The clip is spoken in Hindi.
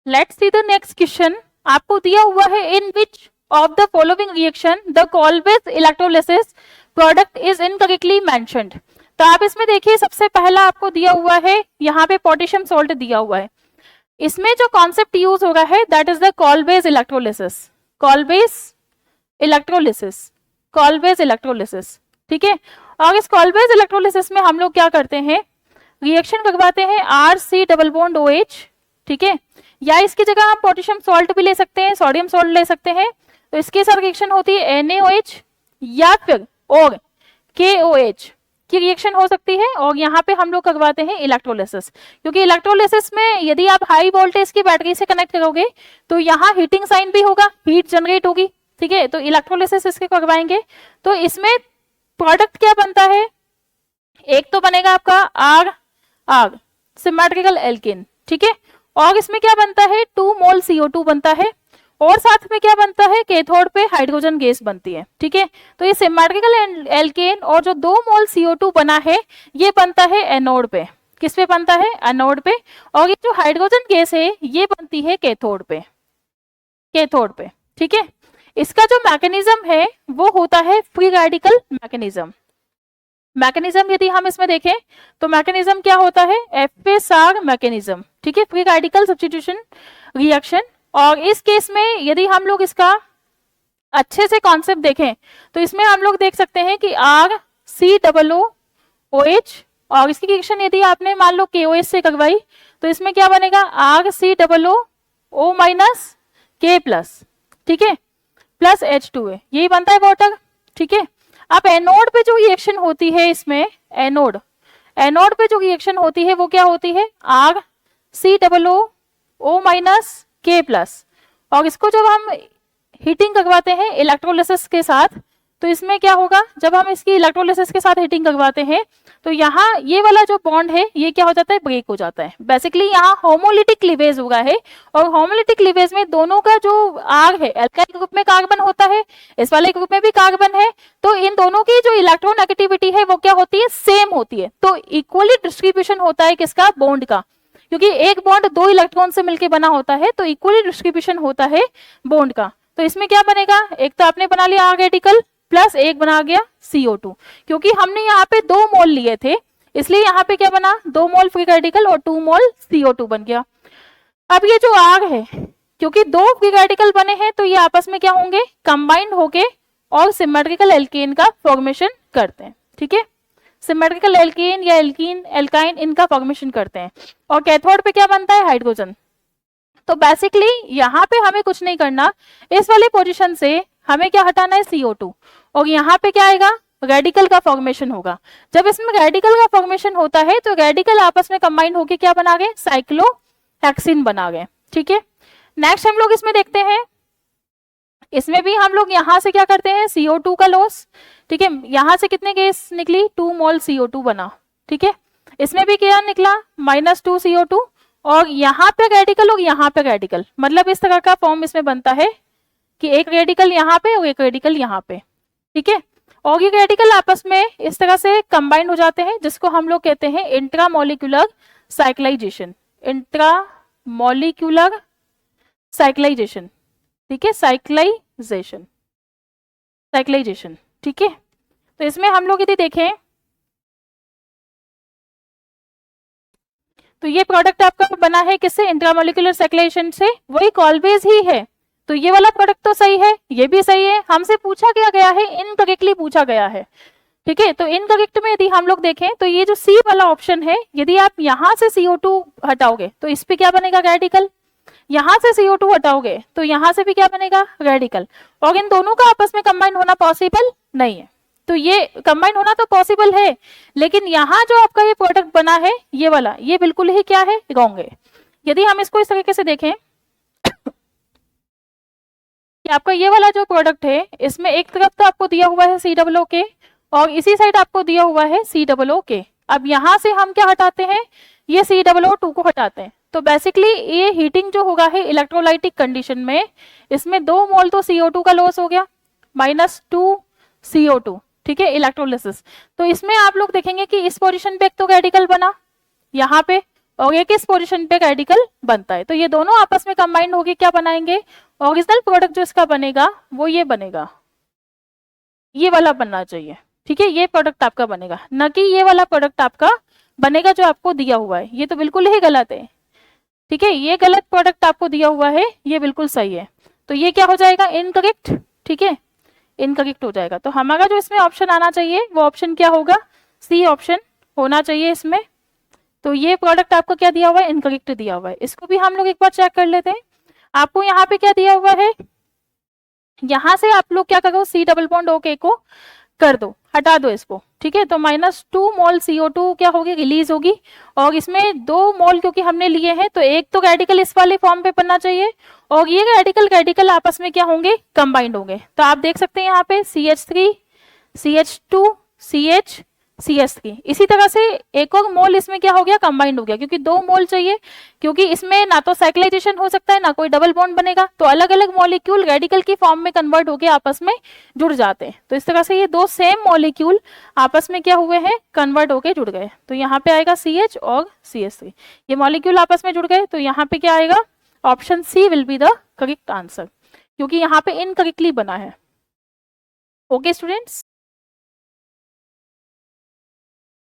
Let's see the next question. आपको दिया हुआ है in which of the following reaction the Kolbe's electrolysis product is incorrectly mentioned. तो आप इसमें देखिए, सबसे पहला आपको दिया हुआ है यहाँ पे पोटेशियम सॉल्ट दिया हुआ है। इसमें जो कॉन्सेप्ट यूज हो रहा है that is the Kolbe's electrolysis, Kolbe's electrolysis, Kolbe's electrolysis. ठीक है, और इस कॉल्वेज इलेक्ट्रोलिसिस में हम लोग क्या करते हैं, रिएक्शन करवाते हैं R C double bond O H. ठीक है, या इसकी जगह हम पोटेशियम सॉल्ट भी ले सकते हैं, सोडियम सॉल्ट ले सकते हैं। तो इसके साथ रिएक्शन होती है NaOH या फिर और KOH की रिएक्शन हो सकती है, और यहाँ पे हम लोग करवाते हैं इलेक्ट्रोलिसिस। क्योंकि इलेक्ट्रोलिसिस में यदि आप हाई वोल्टेज की बैटरी से कनेक्ट करोगे तो यहाँ हीटिंग साइन भी होगा, हीट जनरेट होगी। ठीक है, तो इलेक्ट्रोलिसिस इसके करवाएंगे। तो इसमें प्रोडक्ट क्या बनता है, एक तो बनेगा आपका आर आर सिमेट्रिकल एल्केन। ठीक है, और इसमें क्या बनता है 2 मोल CO2 बनता है, और साथ में क्या बनता है, कैथोड पे हाइड्रोजन गैस बनती है। ठीक है, तो ये सिमेट्रिकल एल्केन और जो 2 मोल CO2 बना है ये बनता है एनोड पे। किस पे बनता है, एनोड पे। और ये जो हाइड्रोजन गैस है ये बनती है कैथोड पे, कैथोड पे। ठीक है, इसका जो मैकेनिज्म है वो होता है फ्री रेडिकल मैकेनिज्म। मैकेनिज्म यदि हम इसमें देखें तो मैकेनिज्म क्या होता है, FSR मैकेनिज्म। ठीक है, फ्री रेडिकल सब्स्टिट्यूशन रिएक्शन। और इस केस में यदि हम लोग इसका अच्छे से कॉन्सेप्ट देखें तो इसमें हम लोग देख सकते हैं कि RCOOH, और इसकी रिएक्शन यदि आपने मान लो KOH से करवाई तो इसमें क्या बनेगा RCOO माइनस K+। ठीक है, प्लस H2A, यही बनता है वाटर। ठीक है, अब एनोड पे जो रिएक्शन होती है, इसमें एनोड एनोड पे जो रिएक्शन होती है वो क्या होती है RCOO माइनस K+। और इसको जब हम हीटिंग करवाते हैं इलेक्ट्रोलिसिस के साथ तो इसमें क्या होगा, जब हम इसकी इलेक्ट्रोलिसिस के साथ हीटिंग करवाते हैं तो यहाँ ये वाला जो बॉन्ड है ये क्या हो जाता है, ब्रेक हो जाता है। बेसिकली यहाँ होमोलिटिक क्लीवेज हुआ है, और होमोलिटिक क्लीवेज में दोनों का जो आर है, एल्काइल ग्रुप में कार्बन होता है, इस वाले ग्रुप में भी कार्बन है, तो इन दोनों की जो इलेक्ट्रोनेगेटिविटी है वो क्या होती है, सेम होती है। तो इक्वली डिस्ट्रीब्यूशन होता है किसका, बॉन्ड का। क्योंकि एक बॉन्ड 2 इलेक्ट्रॉन से मिलकर बना होता है तो इक्वली डिस्ट्रीब्यूशन होता है बॉन्ड का। तो इसमें क्या बनेगा, एक तो आपने बना लिया आर रेडिकल प्लस एक बना गया CO2। क्योंकि हमने यहाँ पे 2 मोल लिए थे इसलिए यहाँ पे क्या बना, 2 मोल फ्री रेडिकल और 2 मोल CO2 बन गया। अब ये जो आग है, क्योंकि 2 फ्री रेडिकल बने हैं तो ये आपस में क्या होंगे, कंबाइंड होके और सिमेट्रिकल एल्केन का फॉर्मेशन करते हैं। ठीक है, सिमेट्रिकल एल्केन या एल्कीन एल्काइन इनका फॉर्मेशन करते हैं, और कैथोड पे क्या बनता है, हाइड्रोजन। तो बेसिकली यहाँ पे हमें कुछ नहीं करना, इस वाले पोजीशन से हमें क्या हटाना है, CO2, और यहाँ पे क्या आएगा, रेडिकल का फॉर्मेशन होगा। जब इसमें रेडिकल का फॉर्मेशन होता है तो रेडिकल आपस में कंबाइन होके क्या बना गए, साइक्लोहेक्सिन बना गए। ठीक है, नेक्स्ट हम लोग इसमें देखते हैं, इसमें भी हम लोग यहाँ से क्या करते हैं, CO2 का लॉस। ठीक है, यहाँ से कितने गैस निकली, 2 मोल CO2 बना। ठीक है, इसमें भी क्या निकला, -2 CO2, और यहाँ पे रेडिकल और यहाँ पे रेडिकल, मतलब इस तरह का फॉर्म इसमें बनता है कि एक रेडिकल यहाँ पे और एक रेडिकल यहाँ पे। ठीक है, और ये रेडिकल आपस में इस तरह से कंबाइंड हो जाते हैं जिसको हम लोग कहते हैं इंट्रामोलिक्यूलर साइक्लाइजेशन, इंट्रामोलिक्यूलर साइक्लाइजेशन। ठीक है, साइक्लाइजेशन, साइक्लाइजेशन। ठीक है, तो इसमें हम लोग यदि देखें तो ये प्रोडक्ट आपका बना है किससे, इंट्रामोलिकुलर साइक्लाइजेशन से, वही कॉल्वेज ही है। तो ये वाला प्रोडक्ट तो सही है, ये भी सही है, हमसे पूछा क्या गया है, इनकरेक्टली पूछा गया है। ठीक है, तो इनकरेक्ट में यदि हम लोग देखें तो ये जो सी वाला ऑप्शन है, यदि आप यहाँ से CO2 हटाओगे तो इस पे क्या बनेगा, रेडिकल। यहाँ से CO2 हटाओगे तो यहाँ से भी क्या बनेगा, रेडिकल। और इन दोनों का आपस में कंबाइन होना पॉसिबल नहीं है। तो ये कंबाइन होना तो पॉसिबल है, लेकिन यहाँ जो आपका ये प्रोडक्ट बना है ये वाला, ये बिल्कुल ही क्या है, रॉन्ग है। यदि हम इसको इस तरीके से देखें कि आपका ये वाला जो प्रोडक्ट है इसमें एक तरफ तो आपको दिया हुआ है COO और इसी साइड आपको दिया हुआ है COO। अब यहाँ से हम क्या हटाते हैं, ये COO2 को हटाते हैं। तो बेसिकली ये हीटिंग जो होगा है इलेक्ट्रोलाइटिक कंडीशन में, इसमें 2 मोल तो CO2 का लॉस हो गया, -2 CO2। ठीक है, इलेक्ट्रोलिसिस। तो इसमें आप लोग देखेंगे कि इस पोजीशन पे एक तो रेडिकल बना यहाँ पे, और ये किस पोजीशन पे रेडिकल बनता है। तो ये दोनों आपस में कंबाइंड होके क्या बनाएंगे, ओरिजिनल प्रोडक्ट जो इसका बनेगा वो ये बनेगा, ये वाला बनना चाहिए। ठीक है, ये प्रोडक्ट आपका बनेगा, न कि ये वाला प्रोडक्ट आपका बनेगा जो आपको दिया हुआ है। ये तो बिल्कुल ही गलत है। ठीक है, ये गलत प्रोडक्ट आपको दिया हुआ है, ये बिल्कुल सही है। तो ये क्या हो जाएगा, इनकरेक्ट। ठीक है, इनकरेक्ट हो जाएगा। तो हमारा जो इसमें ऑप्शन आना चाहिए वो ऑप्शन क्या होगा, सी ऑप्शन होना चाहिए इसमें। तो ये प्रोडक्ट आपको क्या दिया हुआ है, इनकरेक्ट दिया हुआ है। इसको भी हम लोग एक बार चेक कर लेते हैं। आपको यहाँ पे क्या दिया हुआ है, यहां से आप लोग क्या करो, सी डबल बॉन्ड ओके को कर दो, हटा दो इसको। ठीक है, तो -2 मोल CO2 क्या होगी, रिलीज होगी। और इसमें 2 मोल क्योंकि हमने लिए हैं, तो एक तो रेडिकल इस वाले फॉर्म पे बनना चाहिए, और ये रेडिकल आपस में क्या होंगे, कंबाइंड होंगे। तो आप देख सकते हैं यहाँ पे CH3 CH2 CH CH3। इसी तरह से एक और मोल इसमें क्या हो गया, कंबाइंड हो गया, क्योंकि 2 मोल चाहिए, क्योंकि इसमें ना तो साइक्लाइजेशन हो सकता है ना कोई डबल बॉन्ड बनेगा। तो अलग अलग मॉलिक्यूल रेडिकल की फॉर्म में कन्वर्ट होकर आपस में जुड़ जाते हैं। तो इस तरह से ये 2 सेम मॉलिक्यूल आपस में क्या हुए हैं, कन्वर्ट होकर जुड़ गए। तो यहाँ पे आएगा CH और CH3, ये मॉलिक्यूल आपस में जुड़ गए। तो यहाँ पे क्या आएगा, option C will be the correct answer, क्योंकि यहाँ पे इनकरेक्टली बना है। Okay students.